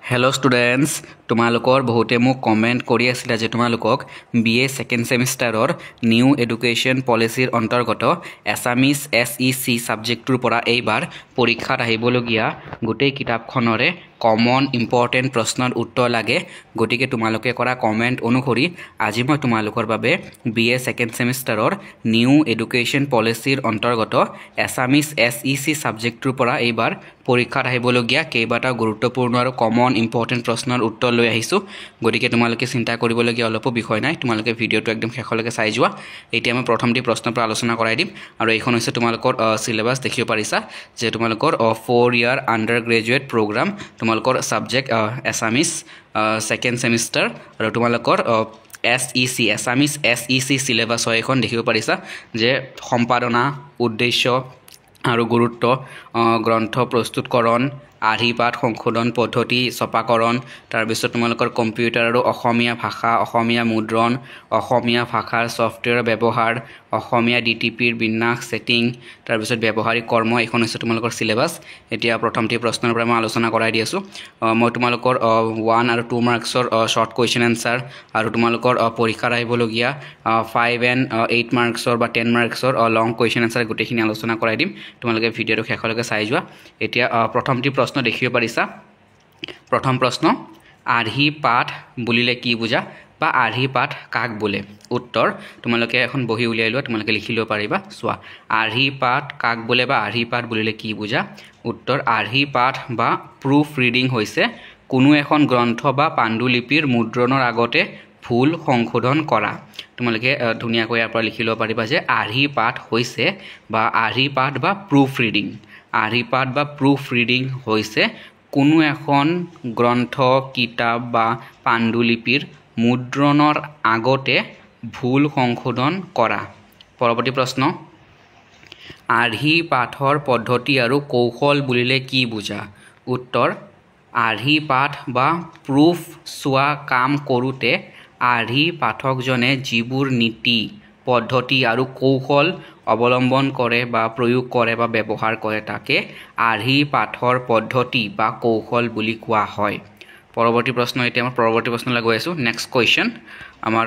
Hello students, তোমালোকৰ বহুতে মোক কমেন্ট কৰি আছিল যে তোমালোকক BA সেকেন্ড সেমিস্টাৰৰ নিউ এডুকেশন পলিচিৰ অন্তৰ্গত এছামিজ SEC সাবজেক্টৰ পৰা এইবাৰ পৰীক্ষাত আহিবলগীয়া গোটেই কিতাপখনৰে কমন ইম্পৰ্টেন্ট প্ৰশ্নৰ উত্তৰ লাগে গতিকে তোমালোকে কৰা কমেন্ট অনুসৰি আজি মই তোমালোকৰ বাবে BA সেকেন্ড সেমিস্টাৰৰ নিউ এডুকেশন পলিচিৰ অন্তৰ্গত এছামিজ SEC সাবজেক্টৰ পৰা এইবাৰ পৰীক্ষাত আহিবলগীয়া কেইবাটা গুৰুত্বপূৰ্ণ আৰু কমন ইম্পৰ্টেন্ট প্ৰশ্নৰ উত্তৰ লৈ আহিছো গতিকে তোমালোকে চিন্তা কৰিবলগীয়া অলপো বিষয় নাই তোমালোকে ভিডিওটো একদম শেষলৈকে চাই যোৱা এতিয়া মই প্ৰথমটি প্ৰশ্নৰ পৰা আলোচনা কৰাই দিম আৰু এইখন হৈছে তোমালোকৰ সিলেবাস দেখিব পাৰিছা যে তোমালোকৰ 4 ইয়াৰ আন্ডাৰ গ্ৰেজুৱেট প্ৰগ্ৰাম তোমালোকৰ সাবজেক্ট এছামিজ সেকেন্ড সেমিস্টাৰ আৰু তোমালোকৰ SEC এছামিজ SEC সিলেবাস হয় এখন দেখিব পাৰিছা যে সম্পাদনা উদ্দেশ্য আৰু গুৰুত্ব গ্ৰন্থ প্ৰস্তুতকৰণ আৰ্হিপাঠ সংশোধন পদ্ধতি ছপাকৰণ তাৰ পিছত তোমালোকৰ কম্পিউটাৰ আৰু অসমীয়া ভাষা অসমীয়া মুদ্ৰণ অসমীয়া ভাষাৰ সফটওয়্যাৰ ব্যৱহাৰ অসমীয়া DTPৰ বিন্যাস সেটিং তাৰ পিছত ব্যৱহাৰিক কৰ্ম এখন হৈছে তোমালোকৰ সিলেবাস এতিয়া প্ৰথমটি প্ৰশ্নৰ পৰা মই আলোচনা কৰাই দি আছো মই তোমালোকৰ 1 আৰু 2 মাৰ্কছৰ শৰ্ট কোৱেশ্চন আনসাৰ আৰু তোমালোকৰ পৰীক্ষাৰ আহিবলগীয়া 5 and 8 মাৰ্কছৰ বা 10 মাৰ্কছৰ লং কোৱেশ্চন আনসাৰ গোটেইখিনি আলোচনা কৰাই দিম তোমালোকে ভিডিওটো শেষলৈকে চাই যোৱা এতিয়া প্ৰথমটি প্ৰশ্ন দেখিব পাৰিছা প্ৰথম প্ৰশ্ন আৰ্হি পাঠ বুলিলে কি বুজা বা আৰ্হি পাঠ কাক বোলে উত্তৰ তোমালোকে এখন বহি উলিয়াই লোৱা তোমালোকে লিখি লব পাৰিবা সোৱা আৰ্হি পাঠ কাক বোলে বা আৰ্হি পাঠ বুলিলে কি বুজা উত্তৰ আৰ্হি পাঠ বা প্ৰুফ ৰিডিং হৈছে কোনো এখন গ্ৰন্থ বা পাণ্ডুলিপিৰ মুদ্ৰণৰ আগতে ভুল সংশোধন কৰা তোমালোকে ধুনিয়াকৈ ইয়াৰ পৰা লিখি লব পাৰিবা যে আৰ্হি পাঠ হৈছে বা আৰ্হি পাঠ বা প্ৰুফ ৰিডিং আৰ্হি পাঠ বা প্ৰুফ ৰিডিং হৈছে কোনো এখন গ্ৰন্থ কিতাপ বা পাণ্ডুলিপিৰ মুদ্ৰণৰ আগতে ভুল সংশোধন কৰা পৰৱৰ্তী প্ৰশ্ন আৰ্হি পাঠৰ পদ্ধতি আৰু কৌশল বুলিলে কি বুজা উত্তৰ আৰ্হি পাঠ বা প্ৰুফ চোৱা কাম কৰোতে আৰ্হি পাঠকজনে যিবোৰ নীতি পদ্ধতি আৰু কৌশল অৱলম্বন কৰে বা প্ৰয়োগ কৰে বা ব্যৱহাৰ কৰে তাকে আৰ্হি পাঠৰ পদ্ধতি বা কৌশল বুলি কোৱা হয় পৰৱৰ্তী প্ৰশ্ন এতিয়া আমাৰ পৰৱৰ্তী প্ৰশ্নলৈ গৈ আছো নেক্সট কোৱেশ্চন আমাৰ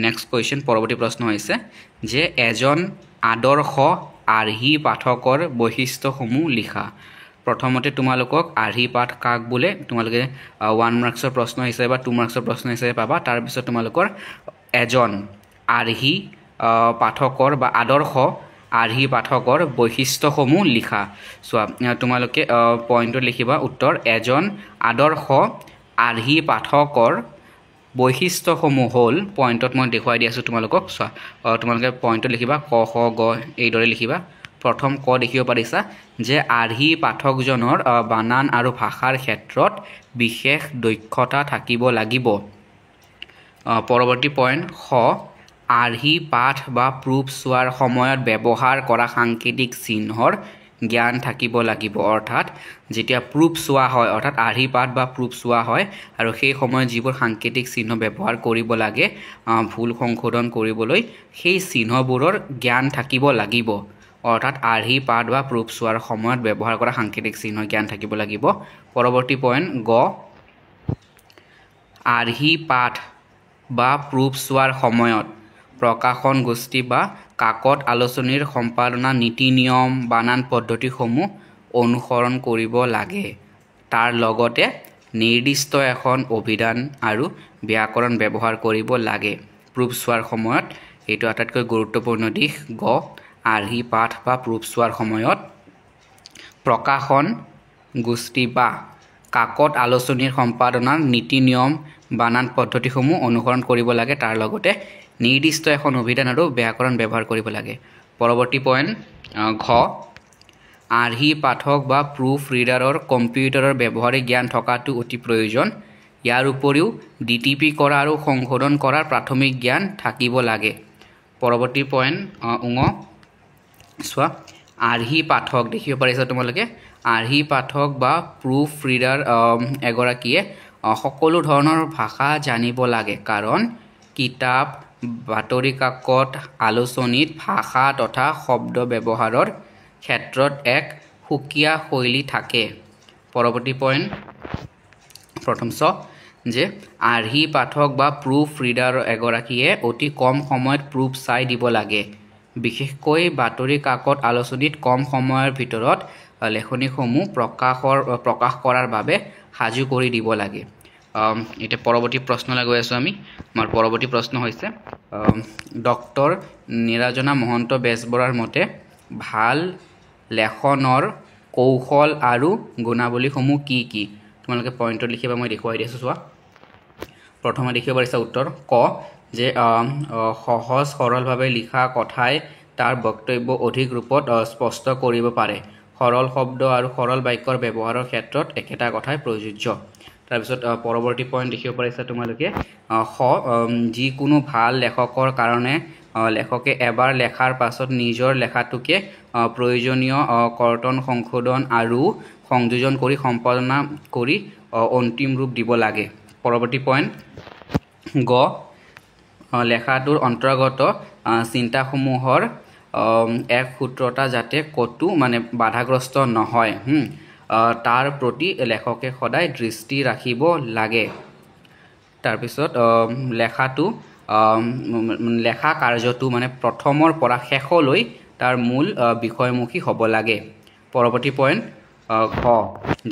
নেক্সট কোৱেশ্চন পৰৱৰ্তী প্ৰশ্ন হৈছে যে এজন আদৰ্শ আৰ্হি পাঠকৰ বৈশিষ্ট্যসমূহ লিখা প্ৰথমতে তোমালোকক আৰ্হি পাঠ কাক বোলে তোমালোকে 1 মাৰ্কছৰ প্ৰশ্ন হিচাপে বা 2 মাৰ্কছৰ প্ৰশ্ন হিচাপে পাবা তাৰ পিছত তোমালোকৰ এজন আৰ্হি পাঠকৰ বা আদৰ্শ আৰ্হি পাঠকৰ বৈশিষ্ট্যসমূহ লিখা সোৱা তোমালোকে পইণ্টত লিখিবা উত্তৰ এজন আদৰ্শ আৰ্হি পাঠকৰ বৈশিষ্ট্যসমূহ হ'ল পইণ্টত মই দেখুৱাই দি আছো তোমালোকক সোৱা তোমালোকে পইণ্টত লিখিবা ক খ গ এই দৰে লিখিবা প্ৰথম ক দেখিব পাৰিছা যে আৰ্হি পাঠকজনৰ বানান আৰু ভাষাৰ ক্ষেত্ৰত বিশেষ দক্ষতা থাকিব লাগিব পৰৱৰ্তী পইণ্ট খ আৰ্হি পাঠ বা প্ৰুফ চোৱাৰ সময়ত ব্যৱহাৰ কৰা সাংকেতিক চিহ্নৰ জ্ঞান থাকিব লাগিব অৰ্থাৎ যেতিয়া প্ৰুফ চোৱা হয় অৰ্থাৎ আৰ্হি পাঠ বা প্ৰুফ চোৱা হয় আৰু সেই সময়ত যিবোৰ সাংকেতিক চিহ্ন ব্যৱহাৰ কৰিব লাগে ভুল সংশোধন কৰিবলৈ সেই চিহ্নবোৰৰ জ্ঞান থাকিব লাগিব অৰ্থাৎ আৰ্হি পাঠ বা প্ৰুফ চোৱাৰ সময়ত ব্যৱহাৰ কৰা সাংকেতিক চিহ্নৰ জ্ঞান থাকিব লাগিব পৰৱৰ্তী পইণ্ট গ আৰ্হি পাঠ বা প্ৰুফ চোৱাৰ সময়ত প্ৰকাশন গোষ্ঠী বা কাকত আলোচনীৰ সম্পাদনা নীতি নিয়ম বানান পদ্ধতিসমূহ অনুসৰণ কৰিব লাগে তাৰ লগতে নিৰ্দিষ্ট এখন অভিধান আৰু ব্যাকৰণ ব্যৱহাৰ কৰিব লাগে প্ৰুফ চোৱাৰ সময়ত এইটো আটাইতকৈ গুৰুত্বপূৰ্ণ দিশ গ আৰ্হি পাঠ বা প্ৰুফ চোৱাৰ সময়ত প্ৰকাশন গোষ্ঠী বা কাকত আলোচনীৰ সম্পাদনাৰ নীতি নিয়ম বানান পদ্ধতিসমূহ অনুসৰণ কৰিব লাগে তাৰ লগতে নিৰ্দিষ্ট এখন অভিধান আৰু ব্যাকৰণ ব্যৱহাৰ কৰিব লাগে পৰৱৰ্তী পইণ্ট ঘ আৰ্হি পাঠক বা প্ৰুফ ৰিডাৰৰ কম্পিউটাৰৰ ব্যৱহাৰিক জ্ঞান থকাটো অতি প্ৰয়োজন ইয়াৰ উপৰিও DTP কৰা আৰু সংশোধন কৰাৰ প্ৰাথমিক জ্ঞান থাকিব লাগে পৰৱৰ্তী পইণ্ট উঙ সোৱা আৰ্হি পাঠক দেখিব পাৰিছা তোমালোকে আৰ্হি পাঠক বা প্ৰুফ ৰিডাৰ এগৰাকীয়ে সকলো ধৰণৰ ভাষা জানিব লাগে কাৰণ কিতাপ বাতৰি কাকত আলোচনীত ভাষা তথা শব্দ ব্যৱহাৰৰ ক্ষেত্ৰত এক সুকীয়া শৈলী থাকে পৰৱৰ্তী পইণ্ট প্ৰথম চ যে আৰ্হি পাঠক বা প্ৰুফ ৰিডাৰ এগৰাকীয়ে অতি কম সময়ত প্ৰুফ চাই দিব লাগে বিশেষকৈ বাতৰি কাকত আলোচনীত কম সময়ৰ ভিতৰত লেখনিসমূহ প্ৰকাশ কৰাৰ বাবে সাজু কৰি দিব লাগে এটা পৰৱৰ্তী প্ৰশ্নলৈ গৈ আছো আমি আমাৰ পৰৱৰ্তী প্ৰশ্ন হৈছে ডক্টৰ নিৰাজনা মহন্ত বেজবৰাৰ মতে ভাল লেখনৰ কৌশল আৰু গুণাৱলীসমূহ কি কি তোমালোকে পইণ্টত লিখিবা মই দেখুৱাই দিছো চোৱা প্ৰথমে দেখিব পাৰিছা উত্তৰ ক যে সহজ সৰলভাৱে লিখা কথাই তাৰ বক্তব্য অধিক ৰূপত স্পষ্ট কৰিব পাৰে সৰল শব্দ আৰু সৰল বাক্যৰ ব্যৱহাৰৰ ক্ষেত্ৰত একেটা কথাই প্ৰযোজ্য তাৰপিছত পৰৱৰ্তী পইণ্ট দেখিব পাৰিছা তোমালোকে যিকোনো ভাল লেখকৰ কাৰণে লেখকে এবাৰ লেখাৰ পাছত নিজৰ লেখাটোকে প্ৰয়োজনীয় কৰ্তন সংশোধন আৰু সংযোজন কৰি সম্পাদনা কৰি অন্তিম ৰূপ দিব লাগে পৰৱৰ্তী পইণ্ট গ লেখাটোৰ অন্তৰ্গত চিন্তাসমূহৰ এক সূত্ৰতা যাতে কতো মানে বাধাগ্ৰস্ত নহয় তাৰ প্ৰতি লেখকে সদায় দৃষ্টি ৰাখিব লাগে তাৰপিছত লেখা কাৰ্যটো মানে প্ৰথমৰ পৰা শেষলৈ তাৰ মূল বিষয়মুখী হ'ব লাগে পৰৱৰ্তী পইণ্ট খ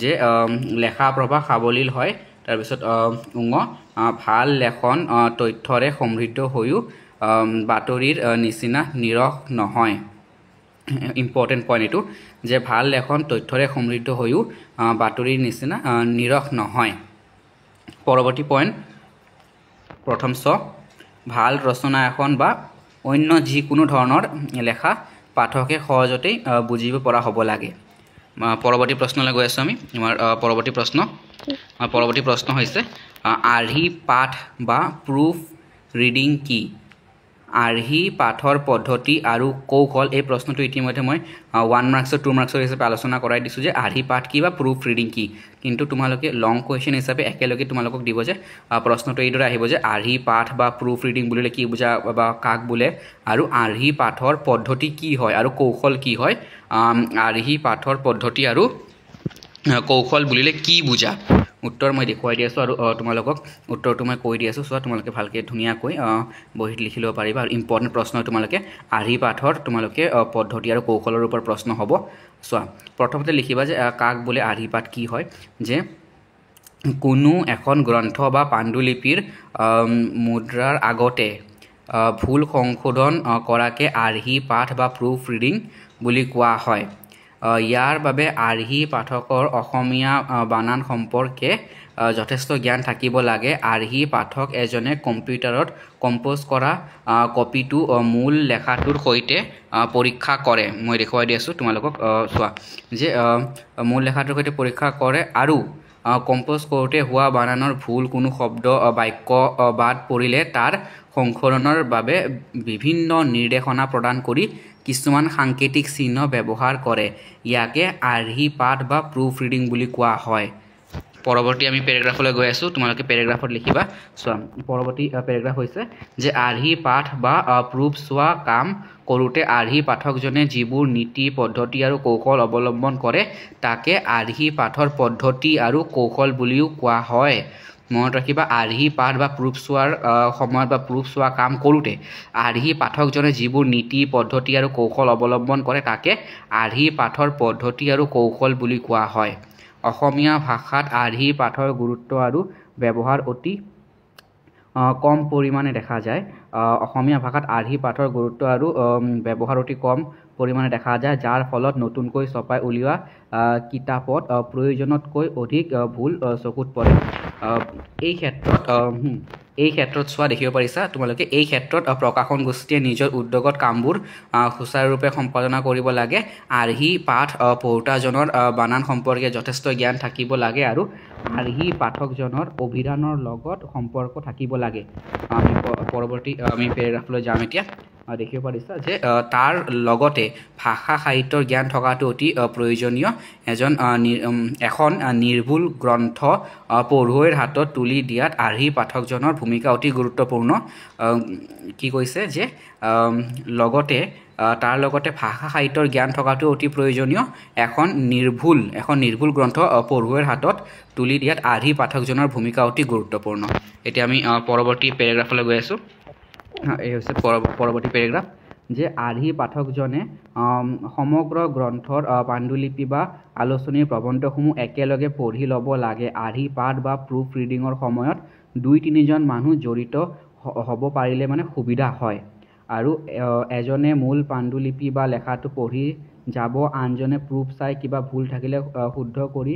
যে লেখা প্ৰভাৱ সাৱলীল হয় তাৰপিছত ভাল লেখন তথ্যৰে সমৃদ্ধ হৈও বাতৰিৰ নিচিনা নিৰস নহয় ইম্পৰ্টেণ্ট পইণ্ট এইটো যে ভাল লেখন তথ্যৰে সমৃদ্ধ হৈও বাতৰিৰ নিচিনা নিৰস নহয় পৰৱৰ্তী পইণ্ট প্ৰথম চ ভাল ৰচনা এখন বা অন্য যিকোনো ধৰণৰ লেখা পাঠকে সহজতেই বুজিব পৰা হ'ব লাগে পৰৱৰ্তী প্ৰশ্নলৈ গৈ আছোঁ আমি আমাৰ পৰৱৰ্তী প্ৰশ্ন হৈছে আৰ্হি পাঠ বা প্ৰুফ ৰিডিং কি আৰ্হি পাঠৰ পদ্ধতি আৰু কৌশল এই প্ৰশ্নটো ইতিমধ্যে মই 1 মাৰ্কছৰ 2 মাৰ্কছৰ হিচাপে আলোচনা কৰাই দিছোঁ যে আৰ্হি পাঠ কি বা প্ৰুফ ৰিডিং কি কিন্তু তোমালোকে লং কুৱেশ্যন হিচাপে একেলগে তোমালোকক দিব যে প্ৰশ্নটো এইদৰে আহিব যে আৰ্হি পাঠ বা প্ৰুফ ৰিডিং বুলিলে কি বুজা বা কাক বোলে আৰু আৰ্হি পাঠৰ পদ্ধতি কি হয় আৰু কৌশল কি হয় আৰ্হি পাঠৰ পদ্ধতি আৰু কৌশল বুলিলে কি বুজা উত্তৰ মই দেখুৱাই দি আছোঁ আৰু তোমালোকক উত্তৰটো মই কৈ দি আছোঁ চোৱা তোমালোকে ভালকৈ ধুনীয়াকৈ বহীত লিখি ল'ব পাৰিবা আৰু ইম্পৰ্টেণ্ট প্ৰশ্ন তোমালোকে আৰ্হি পাঠৰ তোমালোকে পদ্ধতি আৰু কৌশলৰ ওপৰত প্ৰশ্ন হ'ব চোৱা প্ৰথমতে লিখিবা যে কাক বোলে আৰ্হি পাঠ কি হয় যে কোনো এখন গ্ৰন্থ বা পাণ্ডুলিপিৰ মুদ্ৰাৰ আগতে ভুল সংশোধন কৰাকে আৰ্হি পাঠ বা প্ৰুফ ৰিডিং বুলি কোৱা হয় ইয়াৰ বাবে আৰ্হি পাঠকৰ অসমীয়া বানান সম্পৰ্কে যথেষ্ট জ্ঞান থাকিব লাগে আৰ্হি পাঠক এজনে কম্পিউটাৰত কম্প'জ কৰা কপিটো মূল লেখাটোৰ সৈতে পৰীক্ষা কৰে মই দেখুৱাই দি আছোঁ তোমালোকক চোৱা যে মূল লেখাটোৰ সৈতে পৰীক্ষা কৰে আৰু কম্প'জ কৰোঁতে হোৱা বানানৰ ভুল কোনো শব্দ বাক্য বাদ পৰিলে তাৰ সংশোধনৰ বাবে বিভিন্ন নিৰ্দেশনা প্ৰদান কৰি কিছুমান সাংকেতিক চিহ্ন ব্যৱহাৰ কৰে ইয়াকে আৰ্হি পাঠ বা প্ৰুফ ৰিডিং বুলি কোৱা হয় পৰৱৰ্তী আমি পেৰাগ্ৰাফলৈ গৈ আছোঁ তোমালোকে পেৰাগ্ৰাফত লিখিবা চোৱা পৰৱৰ্তী পেৰাগ্ৰাফ হৈছে যে আৰ্হি পাঠ বা প্ৰুফ চোৱা কাম কৰোঁতে আৰ্হি পাঠকজনে যিবোৰ নীতি পদ্ধতি আৰু কৌশল অৱলম্বন কৰে তাকে আৰ্হি পাঠৰ পদ্ধতি আৰু কৌশল বুলিও কোৱা হয় মনত ৰাখিবা আৰ্হি পাঠ বা প্ৰুফ চোৱাৰ সময়ত বা প্ৰুফ চোৱা কাম কৰোঁতে আৰ্হি পাঠকজনে যিবোৰ নীতি পদ্ধতি আৰু কৌশল অৱলম্বন কৰে তাকে আৰ্হি পাঠৰ পদ্ধতি আৰু কৌশল বুলি কোৱা হয় অসমীয়া ভাষাত আৰ্হি পাঠৰ গুৰুত্ব আৰু ব্যৱহাৰ অতি কম পৰিমাণে দেখা যায় অসমীয়া ভাষাত আৰ্হি পাঠৰ গুৰুত্ব আৰু ব্যৱহাৰ অতি কম পৰিমাণে দেখা যায় যাৰ ফলত নতুনকৈ ছপাই উলিওৱা কিতাপত প্ৰয়োজনতকৈ অধিক ভুল চকুত পৰে এই ক্ষেত্ৰত চোৱা দেখিব পাৰিছা তোমালোকে এই ক্ষেত্ৰত প্ৰকাশন গোষ্ঠীয়ে নিজৰ উদ্যোগত কামবোৰ সুচাৰুৰূপে সম্পাদনা কৰিব লাগে আৰ্হি পাঠ পঢ়োঁতাজনৰ বানান সম্পৰ্কে যথেষ্ট জ্ঞান থাকিব লাগে আৰু আৰ্হি পাঠকজনৰ অভিধানৰ লগত সম্পৰ্ক থাকিব লাগে পৰৱৰ্তী আমি পেৰাগ্ৰাফলৈ যাম এতিয়া দেখিব পাৰিছা যে তাৰ লগতে ভাষা সাহিত্যৰ জ্ঞান থকাটো অতি প্ৰয়োজনীয় এখন নিৰ্ভুল গ্ৰন্থ পঢ়ুৱৈৰ হাতত তুলি দিয়াত আৰ্হি পাঠকজনৰ ভূমিকা অতি গুৰুত্বপূৰ্ণ কি কৈছে যে লগতে তাৰ লগতে ভাষা সাহিত্যৰ জ্ঞান থকাটো অতি প্ৰয়োজনীয় এখন নিৰ্ভুল গ্ৰন্থ পঢ়ুৱৈৰ হাতত তুলি দিয়াত আৰ্হি পাঠকজনৰ ভূমিকা অতি গুৰুত্বপূৰ্ণ এতিয়া আমি পৰৱৰ্তী পেৰাগ্ৰাফলৈ গৈ আছোঁ এই হৈছে পৰৱৰ্তী পেৰাগ্ৰাফ যে আৰ্হি পাঠকজনে সমগ্ৰ গ্ৰন্থৰ পাণ্ডুলিপি বা আলোচনীৰ প্ৰবন্ধসমূহ একেলগে পঢ়ি ল'ব লাগে আৰ্হি পাঠ বা প্ৰুফ ৰিডিঙৰ সময়ত 2-3 জন মানুহ জড়িত হ'ব পাৰিলে মানে সুবিধা হয় আৰু এজনে মূল পাণ্ডুলিপি বা লেখাটো পঢ়ি যাব আনজনে প্ৰুফ চাই কিবা ভুল থাকিলে শুদ্ধ কৰি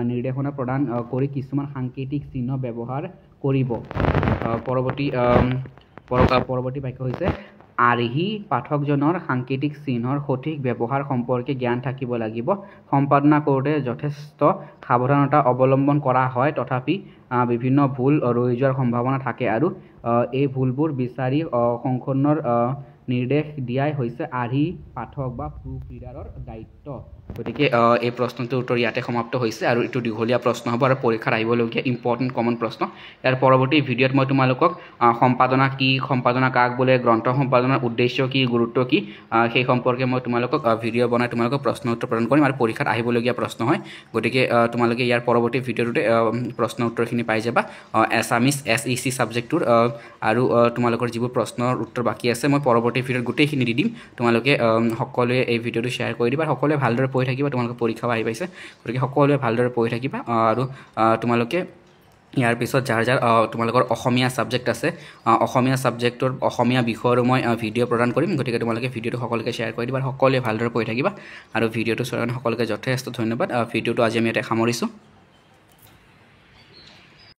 নিৰ্দেশনা প্ৰদান কৰি কিছুমান সাংকেতিক চিহ্ন ব্যৱহাৰ কৰিব পৰৱৰ্তী বাক্য হৈছে আৰ্হি পাঠকজনৰ সাংকেতিক চিহ্নৰ সঠিক ব্যৱহাৰ সম্পৰ্কে জ্ঞান থাকিব লাগিব সম্পাদনা কৰোঁতে যথেষ্ট সাৱধানতা অৱলম্বন কৰা হয় তথাপি বিভিন্ন ভুল ৰৈ যোৱাৰ সম্ভাৱনা থাকে আৰু এই ভুলবোৰ বিচাৰি সংশোধনৰ নিৰ্দেশ দিয়াই হৈছে আৰ্হি পাঠক বা প্ৰুফ ৰিডাৰৰ দায়িত্ব গতিকে এই প্ৰশ্নটোৰ উত্তৰ ইয়াতে সমাপ্ত হৈছে আৰু এইটো দীঘলীয়া প্ৰশ্ন হ'ব আৰু পৰীক্ষাত আহিবলগীয়া ইম্পৰ্টেণ্ট কমন প্ৰশ্ন ইয়াৰ পৰৱৰ্তী ভিডিঅ'ত মই তোমালোকক সম্পাদনা কি সম্পাদনা কাক বোলে গ্ৰন্থ সম্পাদনাৰ উদ্দেশ্য কি গুৰুত্ব কি সেই সম্পৰ্কে মই তোমালোকক ভিডিঅ' বনাই তোমালোকক প্ৰশ্ন উত্তৰ প্ৰদান কৰিম আৰু পৰীক্ষাত আহিবলগীয়া প্ৰশ্ন হয় গতিকে তোমালোকে ইয়াৰ পৰৱৰ্তী ভিডিঅ'টোতে প্ৰশ্ন উত্তৰখিনি পাই যাবা এছামিছ SEC ছাবজেক্টটোৰ আৰু তোমালোকৰ যিবোৰ প্ৰশ্নৰ উত্তৰ বাকী আছে মই পৰৱৰ্তী ভিডিঅ'ত গোটেইখিনি দি দিম তোমালোকে সকলোৱে এই ভিডিঅ'টো শ্বেয়াৰ কৰি দিবা সকলোৱে ভালদৰে পঢ়ি থাকিবা তোমালোকে পৰীক্ষা আহি পাইছে গতিকে সকলোৱে ভালদৰে পঢ়ি থাকিবা আৰু তোমালোকে ইয়াৰ পিছত যাৰ তোমালোকৰ অসমীয়া ছাবজেক্ট আছে অসমীয়া ছাবজেক্টৰ অসমীয়া বিষয়ৰো মই ভিডিঅ' প্ৰদান কৰিম গতিকে তোমালোকে ভিডিঅ'টো সকলোকে শ্বেয়াৰ কৰি দিবা সকলোৱে ভালদৰে পঢ়ি থাকিবা আৰু ভিডিঅ'টো চোৱাৰ কাৰণে সকলোকে যথেষ্ট ধন্যবাদ ভিডিঅ'টো আজি আমি ইয়াতে সামৰিছোঁ